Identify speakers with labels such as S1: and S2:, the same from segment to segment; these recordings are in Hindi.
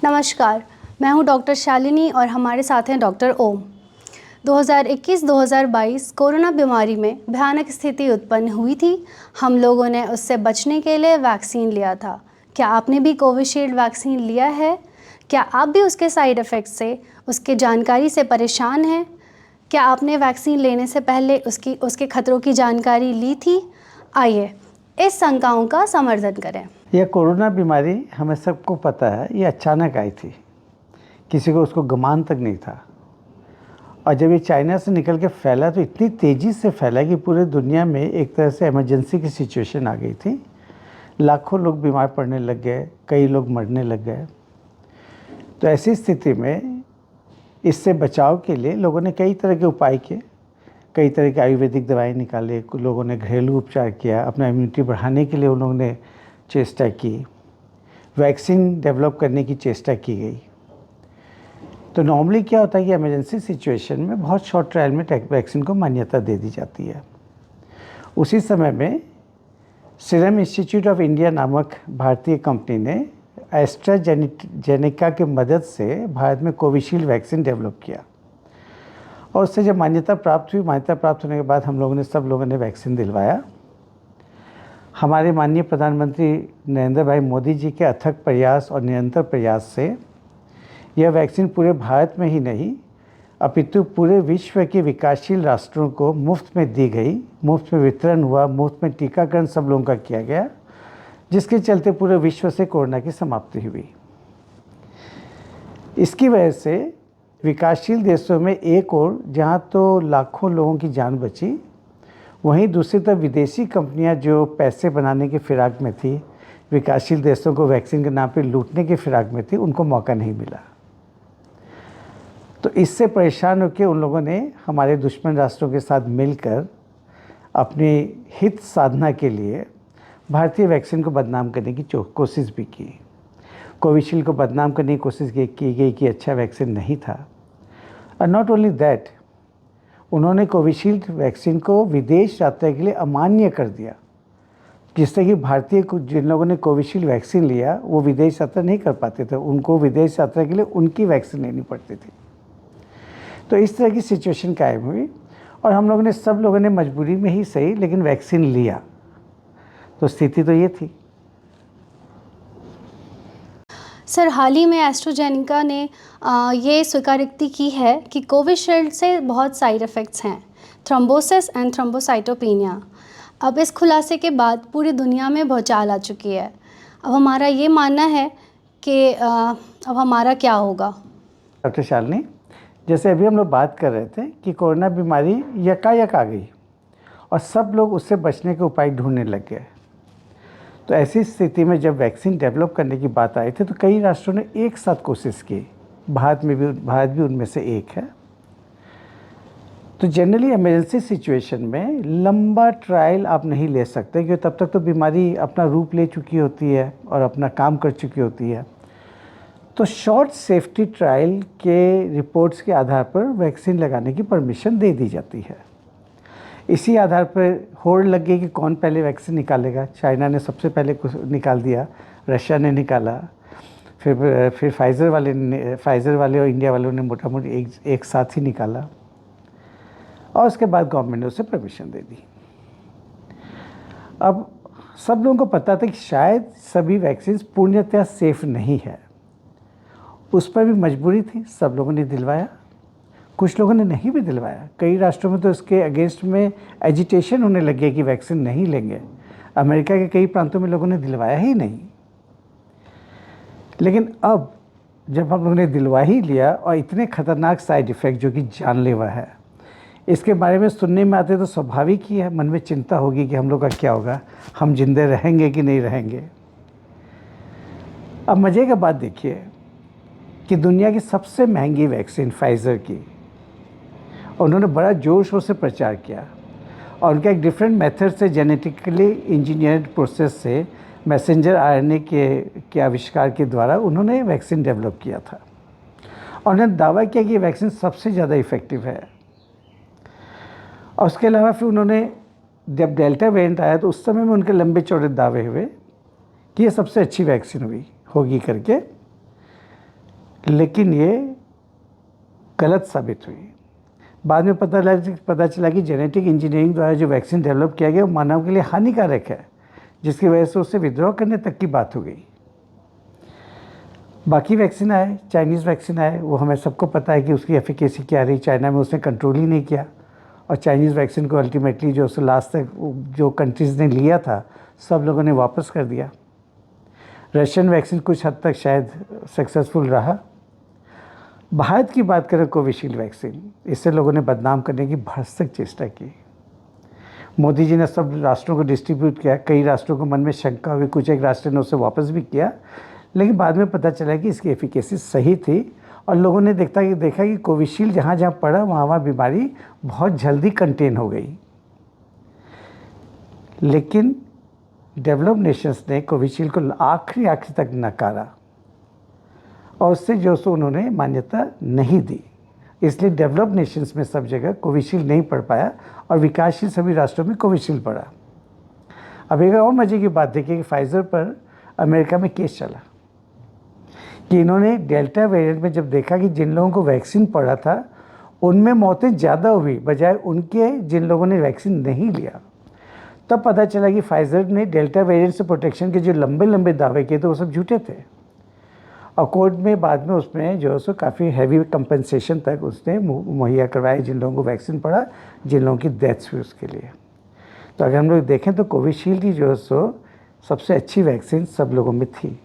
S1: नमस्कार, मैं हूं डॉक्टर शालिनी और हमारे साथ हैं डॉक्टर ओम। 2021-2022 कोरोना बीमारी में भयानक स्थिति उत्पन्न हुई थी। हम लोगों ने उससे बचने के लिए वैक्सीन लिया था। क्या आपने भी कोविशील्ड वैक्सीन लिया है? क्या आप भी उसके साइड इफ़ेक्ट्स से, उसके जानकारी से परेशान हैं? क्या आपने वैक्सीन लेने से पहले उसके खतरों की जानकारी ली थी? आइए इस शंकाओं का समर्थन करें।
S2: यह कोरोना बीमारी हमें सबको पता है, ये अचानक आई थी, किसी को उसको गुमान तक नहीं था। और जब ये चाइना से निकल के फैला तो इतनी तेज़ी से फैला कि पूरे दुनिया में एक तरह से इमरजेंसी की सिचुएशन आ गई थी। लाखों लोग बीमार पड़ने लग गए, कई लोग मरने लग गए। तो ऐसी स्थिति में इससे बचाव के लिए लोगों ने कई तरह के उपाय किए, कई तरह की आयुर्वेदिक दवाएं निकाले, लोगों ने घरेलू उपचार किया, अपना इम्यूनिटी बढ़ाने के लिए उन लोगों ने चेष्टा की, वैक्सीन डेवलप करने की चेष्टा की गई। तो नॉर्मली क्या होता है कि इमरजेंसी सिचुएशन में बहुत शॉर्ट ट्रायल में वैक्सीन को मान्यता दे दी जाती है। उसी समय में सीरम इंस्टीट्यूट ऑफ इंडिया नामक भारतीय कंपनी ने एस्ट्राजेनेका की मदद से भारत में कोविशील्ड वैक्सीन डेवलप किया और उससे जब मान्यता प्राप्त हुई, मान्यता प्राप्त होने के बाद सब लोगों ने वैक्सीन दिलवाया। हमारे माननीय प्रधानमंत्री नरेंद्र भाई मोदी जी के अथक प्रयास और निरंतर प्रयास से यह वैक्सीन पूरे भारत में ही नहीं अपितु पूरे विश्व के विकासशील राष्ट्रों को मुफ्त में दी गई, मुफ्त में वितरण हुआ, मुफ्त में टीकाकरण सब लोगों का किया गया, जिसके चलते पूरे विश्व से कोरोना की समाप्ति हुई। इसकी वजह से विकासशील देशों में एक ओर जहाँ तो लाखों लोगों की जान बची, वहीं दूसरी तरफ विदेशी कंपनियां जो पैसे बनाने की फिराक में थी, विकासशील देशों को वैक्सीन के नाम पे लूटने की फिराक में थी, उनको मौका नहीं मिला। तो इससे परेशान होकर उन लोगों ने हमारे दुश्मन राष्ट्रों के साथ मिलकर अपनी हित साधना के लिए भारतीय वैक्सीन को बदनाम करने की कोशिश भी की। कोविशील्ड को बदनाम करने की कोशिश की गई कि अच्छा वैक्सीन नहीं था। और नॉट ओनली दैट, उन्होंने कोविशील्ड वैक्सीन को विदेश यात्रा के लिए अमान्य कर दिया, जिससे कि भारतीय जिन लोगों ने कोविशील्ड वैक्सीन लिया वो विदेश यात्रा नहीं कर पाते थे, उनको विदेश यात्रा के लिए उनकी वैक्सीन लेनी पड़ती थी। तो इस तरह की सिचुएशन कायम हुई और सब लोगों ने मजबूरी में ही सही लेकिन वैक्सीन लिया। तो स्थिति तो ये थी।
S1: सर, हाल ही में एस्ट्राजेनेका ने ये स्वीकारोक्ति की है कि कोविशील्ड से बहुत साइड इफ़ेक्ट्स हैं, थ्रोम्बोसिस एंड थ्रोम्बोसाइटोपेनिया। अब इस खुलासे के बाद पूरी दुनिया में भूचाल आ चुकी है। अब हमारा ये मानना है कि अब हमारा क्या होगा?
S2: डॉक्टर शालिनी, जैसे अभी हम लोग बात कर रहे थे कि कोरोना बीमारी यकायक आ गई और सब लोग उससे बचने के उपाय ढूंढने लग गए। तो ऐसी स्थिति में जब वैक्सीन डेवलप करने की बात आई थी तो कई राष्ट्रों ने एक साथ कोशिश की, भारत भी उनमें से एक है। तो जनरली इमरजेंसी सिचुएशन में लंबा ट्रायल आप नहीं ले सकते, क्योंकि तब तक तो बीमारी अपना रूप ले चुकी होती है और अपना काम कर चुकी होती है। तो शॉर्ट सेफ्टी ट्रायल के रिपोर्ट्स के आधार पर वैक्सीन लगाने की परमिशन दे दी जाती है। इसी आधार पर होड़ लग गई कि कौन पहले वैक्सीन निकालेगा। चाइना ने सबसे पहले निकाल दिया, रशिया ने निकाला, फिर फाइज़र वाले और इंडिया वालों ने मोटा मोटी एक साथ ही निकाला और उसके बाद गवर्नमेंट ने उसे परमिशन दे दी। अब सब लोगों को पता था कि शायद सभी वैक्सीन पूर्णतः सेफ नहीं है, उस पर भी मजबूरी थी, सब लोगों ने दिलवाया। कुछ लोगों ने नहीं भी दिलवाया। कई राष्ट्रों में तो इसके अगेंस्ट में एजिटेशन होने लगे कि वैक्सीन नहीं लेंगे। अमेरिका के कई प्रांतों में लोगों ने दिलवाया ही नहीं। लेकिन अब जब हम लोगों ने दिलवा ही लिया और इतने खतरनाक साइड इफ़ेक्ट जो कि जानलेवा है, इसके बारे में सुनने में आते तो स्वाभाविक ही है, मन में चिंता होगी कि हम लोग का क्या होगा, हम जिंदे रहेंगे कि नहीं रहेंगे। अब मज़े की बात देखिए कि दुनिया की सबसे महंगी वैक्सीन फाइज़र की, उन्होंने बड़ा जोर शोर से प्रचार किया और उनका एक डिफरेंट मेथड से जेनेटिकली इंजीनियर्ड प्रोसेस से मैसेंजर आरएनए के आविष्कार के द्वारा उन्होंने वैक्सीन डेवलप किया था और उन्होंने दावा किया कि ये वैक्सीन सबसे ज़्यादा इफ़ेक्टिव है। और उसके अलावा फिर उन्होंने जब डेल्टा वेरिएंट आया तो उस समय में उनके लंबे चौड़े दावे हुए कि ये सबसे अच्छी वैक्सीन होगी करके। लेकिन ये गलत साबित हुई। बाद में पता चला कि जेनेटिक इंजीनियरिंग द्वारा जो वैक्सीन डेवलप किया गया वो मानव के लिए हानिकारक है, जिसकी वजह से उससे विद्रोह करने तक की बात हो गई। बाकी वैक्सीन आए, चाइनीज़ वैक्सीन आए, वो हमें सबको पता है कि उसकी एफिकेसी क्या रही। चाइना में उसने कंट्रोल ही नहीं किया और चाइनीज़ वैक्सीन को अल्टीमेटली जो उससे लास्ट तक जो कंट्रीज़ ने लिया था सब लोगों ने वापस कर दिया। रशियन वैक्सीन कुछ हद तक शायद सक्सेसफुल रहा। भारत की बात करें, कोविशील्ड वैक्सीन, इससे लोगों ने बदनाम करने की भरसक चेष्टा की। मोदी जी ने सब राष्ट्रों को डिस्ट्रीब्यूट किया, कई राष्ट्रों को मन में शंका हुई, कुछ एक राष्ट्र ने उसे वापस भी किया, लेकिन बाद में पता चला कि इसकी एफिकेसी सही थी और लोगों ने देखा कि कोविशील्ड जहाँ जहाँ पड़ा वहाँ बीमारी बहुत जल्दी कंटेन हो गई। लेकिन डेवलप नेशंस ने कोविशील्ड को आखिरी तक नकारा और उससे जो सो उन्होंने मान्यता नहीं दी। इसलिए डेवलप नेशंस में सब जगह कोविशील्ड नहीं पड़ पाया और विकासशील सभी राष्ट्रों में कोविशील्ड पड़ा। अब एक और मजे की बात देखिए कि फाइजर पर अमेरिका में केस चला कि इन्होंने डेल्टा वेरिएंट में जब देखा कि जिन लोगों को वैक्सीन पड़ा था उनमें मौतें ज़्यादा हुई बजाय उनके जिन लोगों ने वैक्सीन नहीं लिया। तब पता चला कि फाइजर ने डेल्टा वेरिएंट से प्रोटेक्शन के जो लंबे लंबे दावे किए थे वो सब झूठे थे और कोर्ट में बाद में उसमें जो है सो काफ़ी हैवी कंपनसेशन तक उसने मुहैया करवाए जिन लोगों को वैक्सीन पड़ा, जिन लोगों की डेथ्स हुई उसके लिए। तो अगर हम लोग देखें तो कोविशील्ड ही जो है सो सबसे अच्छी वैक्सीन सब लोगों में थी।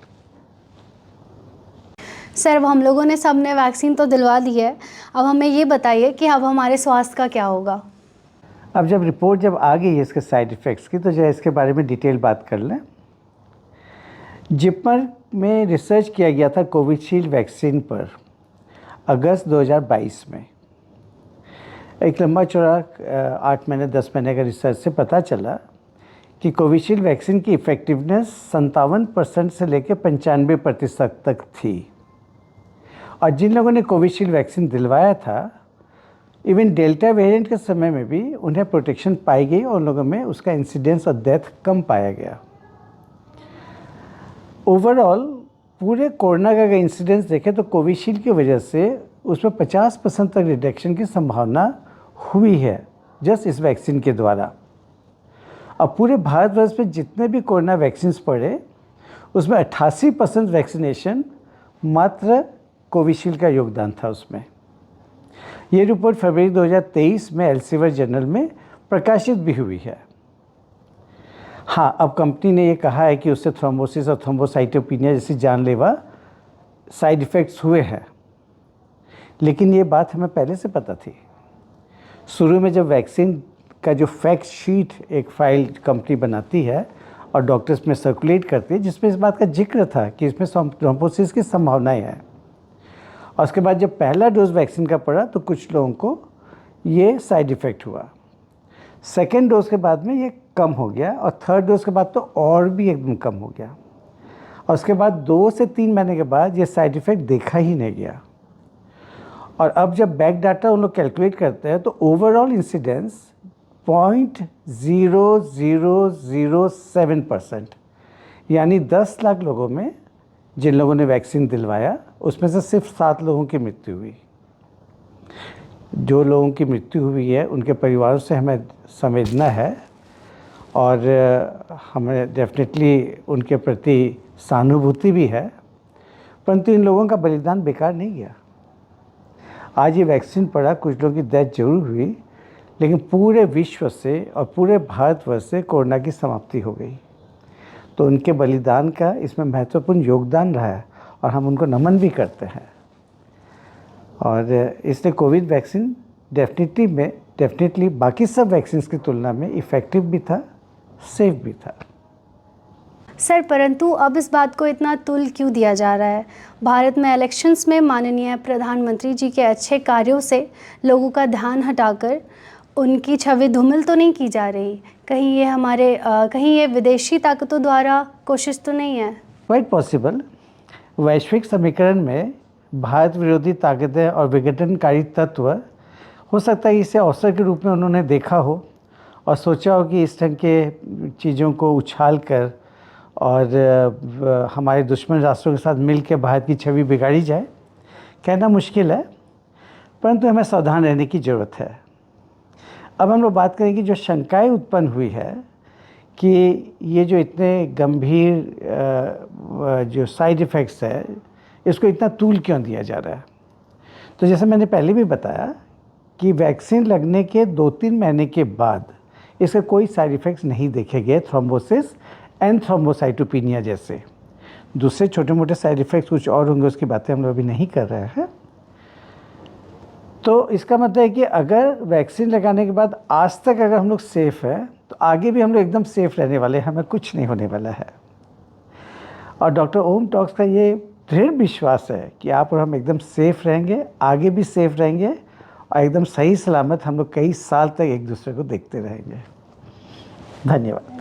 S1: सर, अब हम लोगों ने सब ने वैक्सीन तो दिलवा दी है, अब हमें ये बताइए कि अब हमारे स्वास्थ्य का क्या होगा।
S2: अब जब रिपोर्ट आ गई है इसके साइड इफ़ेक्ट्स की, तो जो इसके बारे में डिटेल बात कर लें। जिपमर में रिसर्च किया गया था कोविशील्ड वैक्सीन पर अगस्त 2022 में। एक लंबा चौड़ा 8 महीने 10 महीने का रिसर्च से पता चला कि कोविशील्ड वैक्सीन की इफ़ेक्टिवनेस 57% से लेकर 95% तक थी और जिन लोगों ने कोविशील्ड वैक्सीन दिलवाया था इवन डेल्टा वेरिएंट के समय में भी उन्हें प्रोटेक्शन पाई गई और लोगों में उसका इंसिडेंस और डेथ कम पाया गया। ओवरऑल पूरे कोरोना का अगर इंसिडेंस देखें तो कोविशील्ड की वजह से उसमें 50% तक रिडक्शन की संभावना हुई है जस्ट इस वैक्सीन के द्वारा। अब पूरे भारतवर्ष में जितने भी कोरोना वैक्सीन्स पड़े उसमें 88% वैक्सीनेशन मात्र कोविशील्ड का योगदान था उसमें। ये रिपोर्ट फरवरी 2023 में एल्सेवियर जर्नल में प्रकाशित भी हुई है। हाँ, अब कंपनी ने ये कहा है कि उससे थ्रोम्बोसिस और थ्रोम्बोसाइटोपिनिया जैसी जानलेवा साइड इफ़ेक्ट्स हुए हैं, लेकिन ये बात हमें पहले से पता थी। शुरू में जब वैक्सीन का जो फैक्ट शीट एक फाइल कंपनी बनाती है और डॉक्टर्स में सर्कुलेट करती है जिसमें इस बात का जिक्र था कि इसमें थ्रोम्बोसिस की संभावनाएं हैं, और उसके बाद जब पहला डोज वैक्सीन का पड़ा तो कुछ लोगों को ये साइड इफ़ेक्ट हुआ। सेकेंड डोज के बाद में ये कम हो गया और थर्ड डोज के बाद तो और भी एकदम कम हो गया और उसके बाद 2 से 3 महीने के बाद ये साइड इफ़ेक्ट देखा ही नहीं गया। और अब जब बैक डाटा उन लोग कैलकुलेट करते हैं तो ओवरऑल इंसिडेंस 0.0007%, यानी 10 लाख लोगों में जिन लोगों ने वैक्सीन दिलवाया उसमें से सिर्फ 7 लोगों की मृत्यु हुई। जो लोगों की मृत्यु हुई है उनके परिवारों से हमें संवेदना है और हमें डेफिनेटली उनके प्रति सहानुभूति भी है, परंतु इन लोगों का बलिदान बेकार नहीं गया। आज ये वैक्सीन पड़ा, कुछ लोगों की डेथ जरूर हुई, लेकिन पूरे विश्व से और पूरे भारतवर्ष से कोरोना की समाप्ति हो गई। तो उनके बलिदान का इसमें महत्वपूर्ण योगदान रहा है और हम उनको नमन भी करते हैं। और इसलिए कोविड वैक्सीन डेफिनेटली बाकी सब वैक्सीन्स की तुलना में इफ़ेक्टिव भी था, सेफ भी था।
S1: सर, परंतु अब इस बात को इतना तुल क्यों दिया जा रहा है? भारत में इलेक्शंस में माननीय प्रधानमंत्री जी के अच्छे कार्यों से लोगों का ध्यान हटाकर उनकी छवि धूमिल तो नहीं की जा रही? कहीं ये विदेशी ताकतों द्वारा कोशिश तो नहीं है?
S2: Quite possible. वैश्विक समीकरण में भारत विरोधी ताकतें और विघटनकारी तत्व हो सकता है इसे अवसर के रूप में उन्होंने देखा हो और सोचा हो कि इस ढंग के चीज़ों को उछाल कर और हमारे दुश्मन राष्ट्रों के साथ मिल के भारत की छवि बिगाड़ी जाए। कहना मुश्किल है, परंतु हमें सावधान रहने की ज़रूरत है। अब हम लोग बात करेंगे जो शंकाएं उत्पन्न हुई है कि ये जो इतने गंभीर जो साइड इफ़ेक्ट्स है, इसको इतना तूल क्यों दिया जा रहा है। तो जैसे मैंने पहले भी बताया कि वैक्सीन लगने के 2-3 महीने के बाद इसके कोई साइड इफ़ेक्ट्स नहीं देखे गए, थ्रोम्बोसिस एंड थ्रोम्बोसाइटोपिनिया जैसे। दूसरे छोटे मोटे साइड इफ़ेक्ट्स कुछ और होंगे, उसकी बातें हम लोग अभी नहीं कर रहे हैं। तो इसका मतलब है कि अगर वैक्सीन लगाने के बाद आज तक अगर हम लोग सेफ़ हैं, तो आगे भी हम लोग एकदम सेफ़ रहने वाले हैं, हमें कुछ नहीं होने वाला है। और डॉक्टर ओम टॉक्स का ये दृढ़ विश्वास है कि आप और हम एकदम सेफ़ रहेंगे, आगे भी सेफ़ रहेंगे और एकदम सही सलामत हम लोग कई साल तक एक दूसरे को देखते रहेंगे। धन्यवाद।